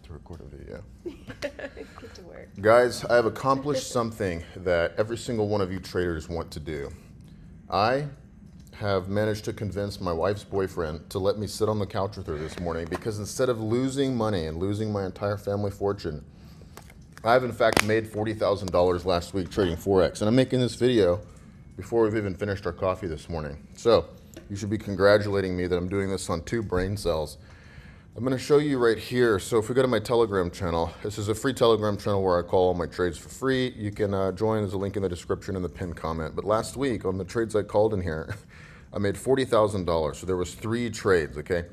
to record a video. Get to work. Guys, I have accomplished something that every single one of you traders want to do. I have managed to convince my wife's boyfriend to let me sit on the couch with her this morning because instead of losing money and losing my entire family fortune, I've in fact made $40,000 last week trading Forex. And I'm making this video before we've even finished our coffee this morning. So you should be congratulating me that I'm doing this on 2 brain cells. I'm going to show you right here. So if we go to my Telegram channel, this is a free Telegram channel where I call all my trades for free. You can join. There's a link in the description and the pinned comment. But last week on the trades I called in here, I made $40,000. So there was 3 trades, okay?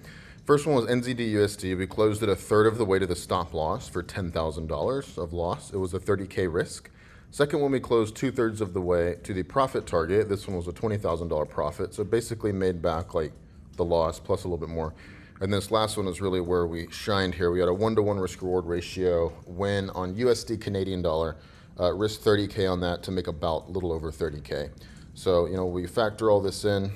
First one was NZD/USD. We closed it a third of the way to the stop loss for $10,000 of loss. It was a 30K risk. Second one, we closed 2/3 of the way to the profit target. This one was a $20,000 profit. So basically made back like the loss plus a little bit more. And this last one is really where we shined here. We had a 1-to-1 risk-reward ratio win on USD Canadian dollar, risk 30K on that to make about a little over 30K. So, you know, we factor all this in.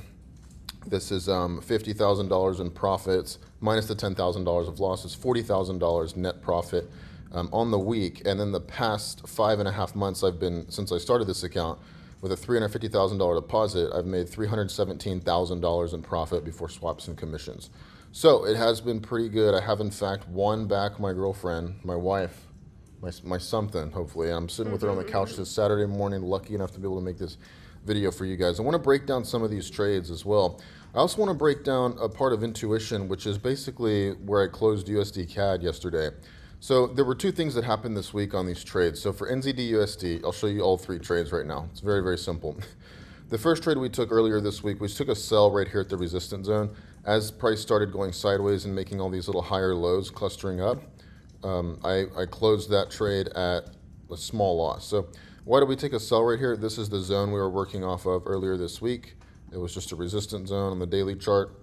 This is $50,000 in profits minus the $10,000 of losses, $40,000 net profit on the week. And then the past 5.5 months I've been, since I started this account, with a $350,000 deposit, I've made $317,000 in profit before swaps and commissions. So it has been pretty good. I have in fact won back my girlfriend, my wife, my something, hopefully. And I'm sitting with her on the couch this Saturday morning, lucky enough to be able to make this video for you guys. I want to break down some of these trades as well. I also want to break down a part of intuition, which is basically where I closed USD CAD yesterday. So there were 2 things that happened this week on these trades. So for NZD/USD, I'll show you all 3 trades right now. It's very, very simple. The first trade we took earlier this week, we took a sell right here at the resistance zone. As price started going sideways and making all these little higher lows clustering up, I closed that trade at a small loss. So why did we take a sell right here? This is the zone we were working off of earlier this week. It was just a resistance zone on the daily chart.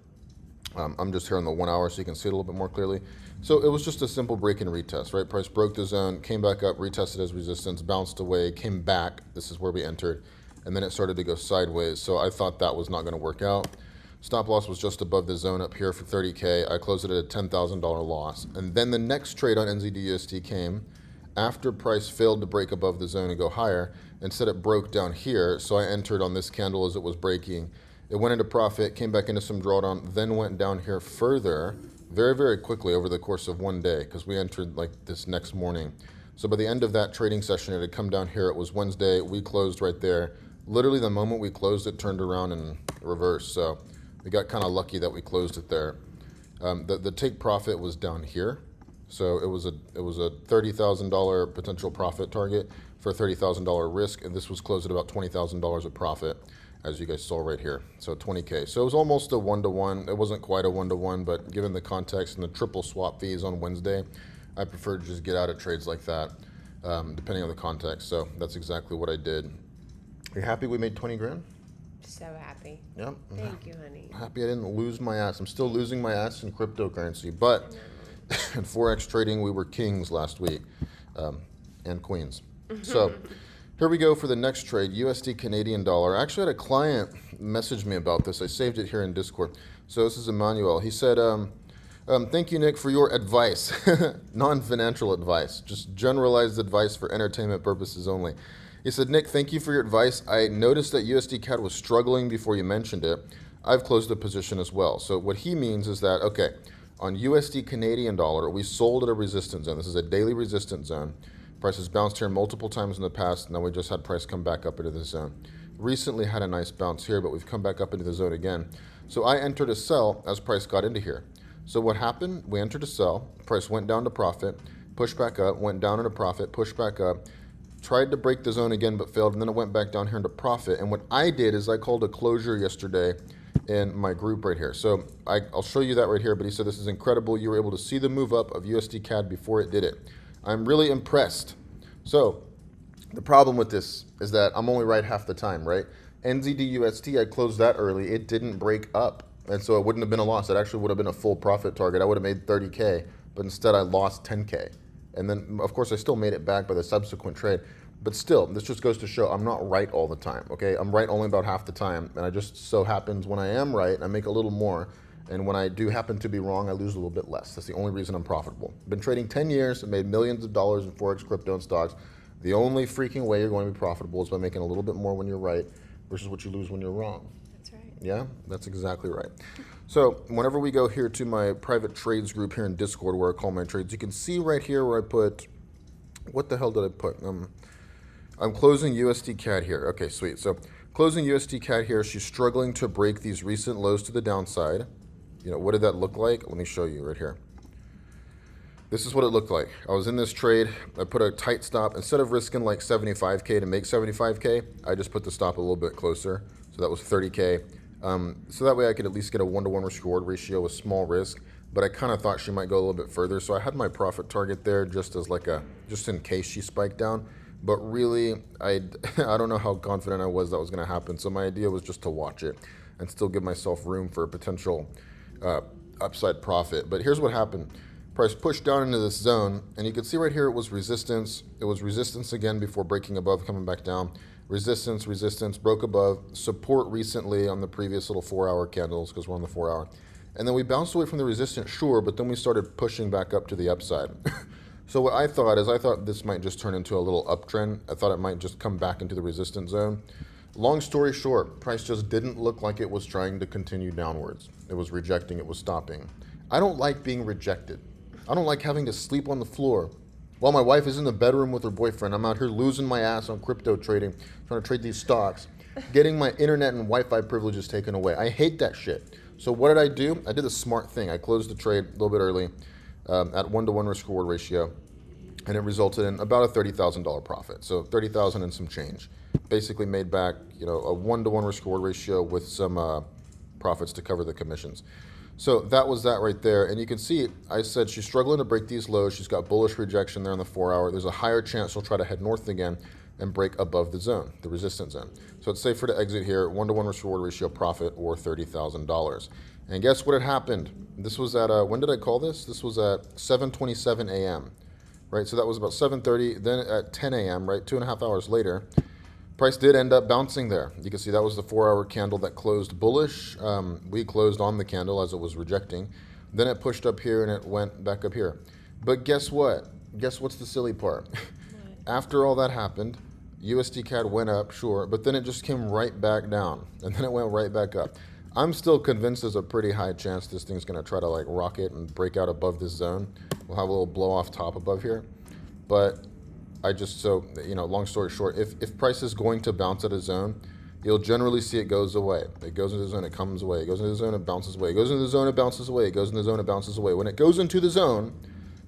I'm just here on the 1 hour so you can see it a little bit more clearly. So it was just a simple break and retest, right? Price broke the zone, came back up, retested as resistance, bounced away, came back. This is where we entered. And then it started to go sideways. So I thought that was not going to work out. Stop loss was just above the zone up here for 30K. I closed it at a $10,000 loss. And then the next trade on NZD/USD came after price failed to break above the zone and go higher. Instead, it broke down here. So I entered on this candle as it was breaking. It went into profit, came back into some drawdown, then went down here further very, very quickly over the course of 1 day because we entered like this next morning. So by the end of that trading session, it had come down here. It was Wednesday. We closed right there. Literally the moment we closed, it turned around and reversed. So we got kind of lucky that we closed it there. The take profit was down here. So it was a $30,000 potential profit target for a $30,000 risk. And this was closed at about $20,000 of profit, as you guys saw right here. So 20K. So it was almost a 1-to-1. It wasn't quite a 1-to-1, but given the context and the triple swap fees on Wednesday, I prefer to just get out of trades like that, depending on the context. So that's exactly what I did. Are you happy we made 20 grand? So happy. Yep. Thank you, honey. Happy I didn't lose my ass. I'm still losing my ass in cryptocurrency, but in Forex trading, we were kings last week, and queens. So here we go for the next trade, USD Canadian dollar. I actually had a client message me about this. I saved it here in Discord. So this is Emmanuel. He said, thank you, Nick, for your advice. Non-financial advice, just generalized advice for entertainment purposes only. He said, Nick, thank you for your advice. I noticed that USD CAD was struggling before you mentioned it. I've closed a position as well. So what he means is that, okay, on USD Canadian dollar, we sold at a resistance zone. This is a daily resistance zone. Price has bounced here multiple times in the past. Now we just had price come back up into the zone. Recently had a nice bounce here, but we've come back up into the zone again. So I entered a sell as price got into here. So what happened? We entered a sell. Price went down to profit, pushed back up, went down into profit, pushed back up. Tried to break the zone again, but failed, and then it went back down here into profit. And what I did is I called a closure yesterday in my group right here. So I'll show you that right here, but he said this is incredible. You were able to see the move up of USD CAD before it did it. I'm really impressed. So the problem with this is that I'm only right half the time, right? NZD/USD, I closed that early. It didn't break up, and so it wouldn't have been a loss. It actually would have been a full profit target. I would have made 30K, but instead I lost 10K. And then, of course, I still made it back by the subsequent trade. But still, this just goes to show I'm not right all the time, okay? I'm right only about half the time. And I just so happens when I am right, I make a little more. And when I do happen to be wrong, I lose a little bit less. That's the only reason I'm profitable. Been trading 10 years and made millions of dollars in Forex, crypto, and stocks. The only freaking way you're going to be profitable is by making a little bit more when you're right versus what you lose when you're wrong. That's right. Yeah, that's exactly right. So whenever we go here to my private trades group here in Discord where I call my trades, you can see right here where I put, what the hell did I put? I'm closing USD CAD here. Okay, sweet. So closing USD CAD here, she's struggling to break these recent lows to the downside. You know, what did that look like? Let me show you right here. This is what it looked like. I was in this trade. I put a tight stop. Instead of risking like 75K to make 75K, I just put the stop a little bit closer. So that was 30K. So that way I could at least get a 1-to-1 risk reward ratio with small risk. But I kind of thought she might go a little bit further. So I had my profit target there just as like just in case she spiked down. But really, I don't know how confident I was that was going to happen. So my idea was just to watch it and still give myself room for a potential upside profit. But here's what happened. Price pushed down into this zone, and you can see right here it was resistance. It was resistance again before breaking above, coming back down. Resistance, resistance, broke above. Support recently on the previous little 4-hour candles because we're on the 4-hour. And then we bounced away from the resistance, sure, but then we started pushing back up to the upside. So what I thought this might just turn into a little uptrend. I thought it might just come back into the resistance zone. Long story short, price just didn't look like it was trying to continue downwards. It was rejecting, it was stopping. I don't like being rejected. I don't like having to sleep on the floor while my wife is in the bedroom with her boyfriend. I'm out here losing my ass on crypto trading, trying to trade these stocks, getting my internet and Wi-Fi privileges taken away. I hate that shit. So what did I do? I did a smart thing. I closed the trade a little bit early at 1-to-1 risk reward ratio, and it resulted in about a $30,000 profit. So 30,000 and some change. Basically made back, a 1-to-1 risk reward ratio with some profits to cover the commissions. So that was that right there. And you can see, I said she's struggling to break these lows. She's got bullish rejection there on the 4-hour. There's a higher chance she'll try to head north again and break above the zone, the resistance zone. So it's safer to exit here, 1-to-1 risk reward ratio profit or $30,000. And guess what had happened? This was at, when did I call this? This was at 7:27 a.m., right? So that was about 7:30, then at 10 a.m., right? 2.5 hours later, price did end up bouncing there. You can see that was the 4-hour candle that closed bullish. We closed on the candle as it was rejecting. Then it pushed up here and it went back up here. But guess what? Guess what's the silly part? After all that happened, USD CAD went up, sure, but then it just came right back down, and then it went right back up. I'm still convinced there's a pretty high chance this thing's going to try to like rocket and break out above this zone. We'll have a little blow off top above here. But long story short, if price is going to bounce at a zone, you'll generally see it goes away. It goes into the zone, it comes away. It goes into the zone, it bounces away. It goes into the zone, it bounces away. It goes into the zone, it bounces away. When it goes into the zone,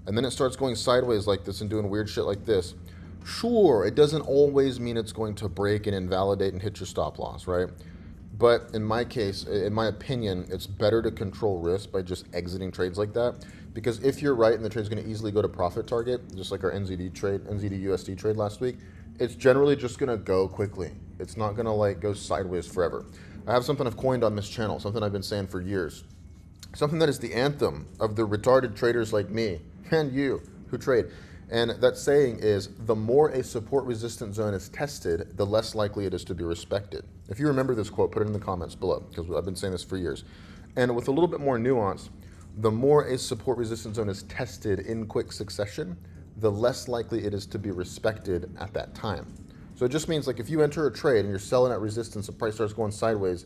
and then it starts going sideways like this and doing weird shit like this, sure, it doesn't always mean it's going to break and invalidate and hit your stop loss, right? But in my case, in my opinion, it's better to control risk by just exiting trades like that. Because if you're right and the trade's going to easily go to profit target, just like our NZD USD trade last week, it's generally just going to go quickly. It's not going to like go sideways forever. I have something I've coined on this channel, something I've been saying for years. Something that is the anthem of the retarded traders like me and you who trade. And that saying is, the more a support resistance zone is tested, the less likely it is to be respected. If you remember this quote, put it in the comments below, because I've been saying this for years. And with a little bit more nuance, the more a support resistance zone is tested in quick succession, the less likely it is to be respected at that time. So it just means like if you enter a trade and you're selling at resistance, the price starts going sideways,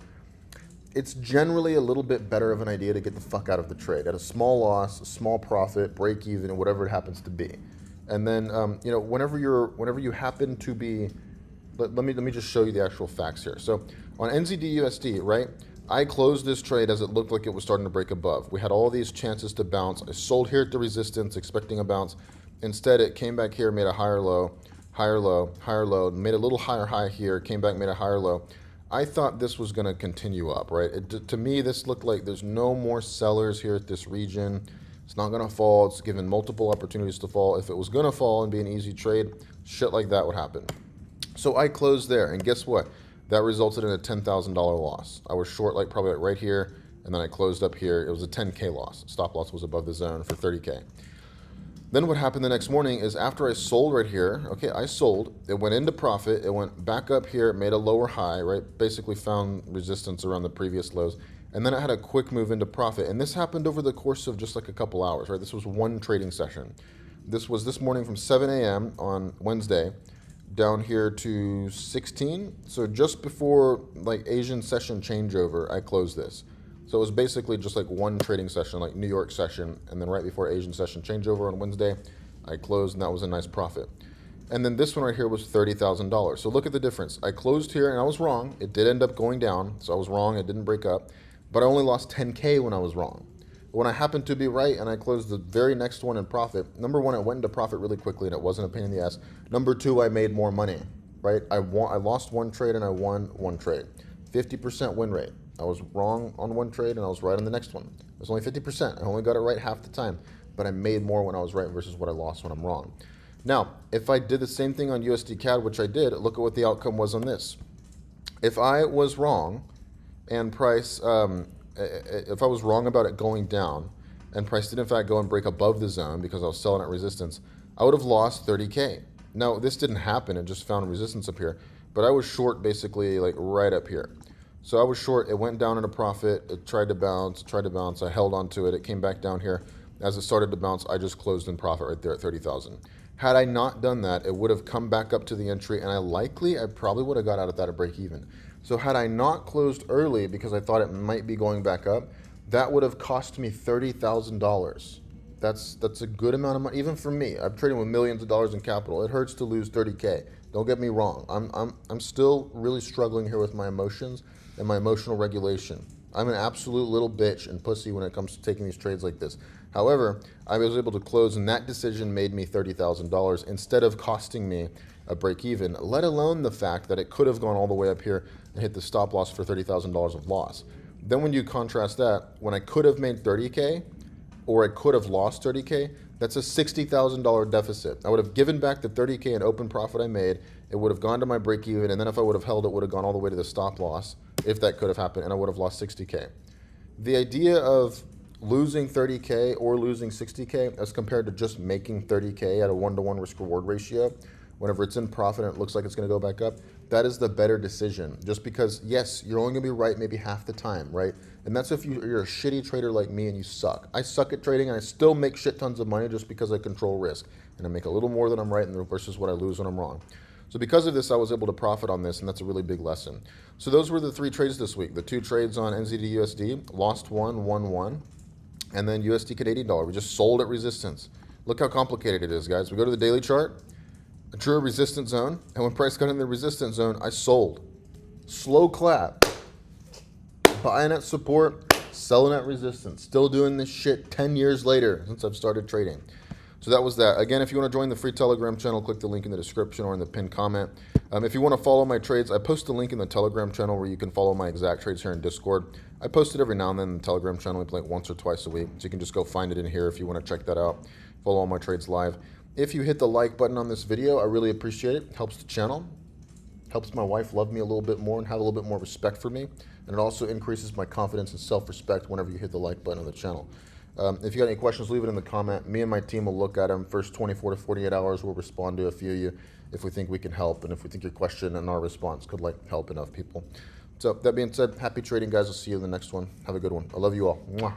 it's generally a little bit better of an idea to get the fuck out of the trade at a small loss, a small profit, break even, or whatever it happens to be. And then, whenever you happen to be, let me just show you the actual facts here. So on NZD USD, right? I closed this trade as it looked like it was starting to break above. We had all these chances to bounce. I sold here at the resistance, expecting a bounce. Instead, it came back here, made a higher low, higher low, higher low, made a little higher high here, came back, made a higher low. I thought this was going to continue up, right? To me, this looked like there's no more sellers here at this region. It's not going to fall. It's given multiple opportunities to fall. If it was going to fall and be an easy trade, shit like that would happen. So I closed there, and guess what? That resulted in a $10,000 loss. I was short like probably right here, and then I closed up here. It was a 10K loss. Stop loss was above the zone for 30K. Then what happened the next morning is after I sold right here, okay, I sold. It went into profit. It went back up here, made a lower high, right? Basically found resistance around the previous lows. And then I had a quick move into profit. And this happened over the course of just like a couple hours, right? This was one trading session. This was this morning from 7 a.m. on Wednesday down here to 16. So just before like Asian session changeover, I closed this. So it was basically just like one trading session, like New York session. And then right before Asian session changeover on Wednesday, I closed, and that was a nice profit. And then this one right here was $30,000. So look at the difference. I closed here and I was wrong. It did end up going down. So I was wrong. It didn't break up. But I only lost 10K when I was wrong. When I happened to be right and I closed the very next one in profit, number one, it went into profit really quickly and it wasn't a pain in the ass. Number two, I made more money, right? I lost one trade and I won one trade. 50% win rate. I was wrong on one trade and I was right on the next one. It was only 50%. I only got it right half the time, but I made more when I was right versus what I lost when I'm wrong. Now, if I did the same thing on USD CAD, which I did, look at what the outcome was on this. If I was wrong and price, if I was wrong about it going down and price did in fact go and break above the zone because I was selling at resistance, I would have lost 30K. Now, this didn't happen. It just found resistance up here, but I was short basically like right up here. So I was short. It went down into profit. It tried to bounce. I held onto it. It came back down here. As it started to bounce, I just closed in profit right there at 30,000. Had I not done that, it would have come back up to the entry, and I probably would have got out of that at break even. So had I not closed early because I thought it might be going back up, that would have cost me $30,000. That's a good amount of money, even for me. I'm trading with millions of dollars in capital. It hurts to lose 30K. Don't get me wrong. I'm still really struggling here with my emotions and my emotional regulation. I'm an absolute little bitch and pussy when it comes to taking these trades like this. However, I was able to close, and that decision made me $30,000 instead of costing me a break even, let alone the fact that it could have gone all the way up here and hit the stop loss for $30,000 of loss. Then when you contrast that, when I could have made 30K or I could have lost 30K, that's a $60,000 deficit. I would have given back the 30K in open profit I made. It would have gone to my break even, and then if I would have held, it would have gone all the way to the stop loss, if that could have happened, and I would have lost 60K. The idea of losing 30K or losing 60K as compared to just making 30K at a 1-to-1 risk-reward ratio, whenever it's in profit and it looks like it's going to go back up, that is the better decision. Just because, yes, you're only going to be right maybe half the time, right? And that's if you're a shitty trader like me and you suck. I suck at trading and I still make shit tons of money just because I control risk. And I make a little more than I'm right versus what I lose when I'm wrong. So because of this, I was able to profit on this, and that's a really big lesson. So those were the 3 trades this week. The 2 trades on NZD USD, lost one, won one. And then USD Canadian dollar, we just sold at resistance. Look how complicated it is, guys. We go to the daily chart, I drew a resistance zone, and when price got in the resistance zone, I sold. Slow clap. Buying at support, selling at resistance. Still doing this shit 10 years later since I've started trading. So that was that. Again, if you want to join the free Telegram channel, click the link in the description or in the pinned comment. If you want to follow my trades, I post a link in the Telegram channel where you can follow my exact trades here in Discord. I post it every now and then in the Telegram channel, like once or twice a week. So you can just go find it in here if you want to check that out. Follow all my trades live. If you hit the like button on this video, I really appreciate it. It helps the channel. Helps my wife love me a little bit more and have a little bit more respect for me. And it also increases my confidence and self-respect whenever you hit the like button on the channel. If you got any questions, leave it in the comment. Me and my team will look at them. First 24 to 48 hours, we'll respond to a few of you if we think we can help and if we think your question and our response could help enough people. So that being said, happy trading, guys. I'll see you in the next one. Have a good one. I love you all. Mwah.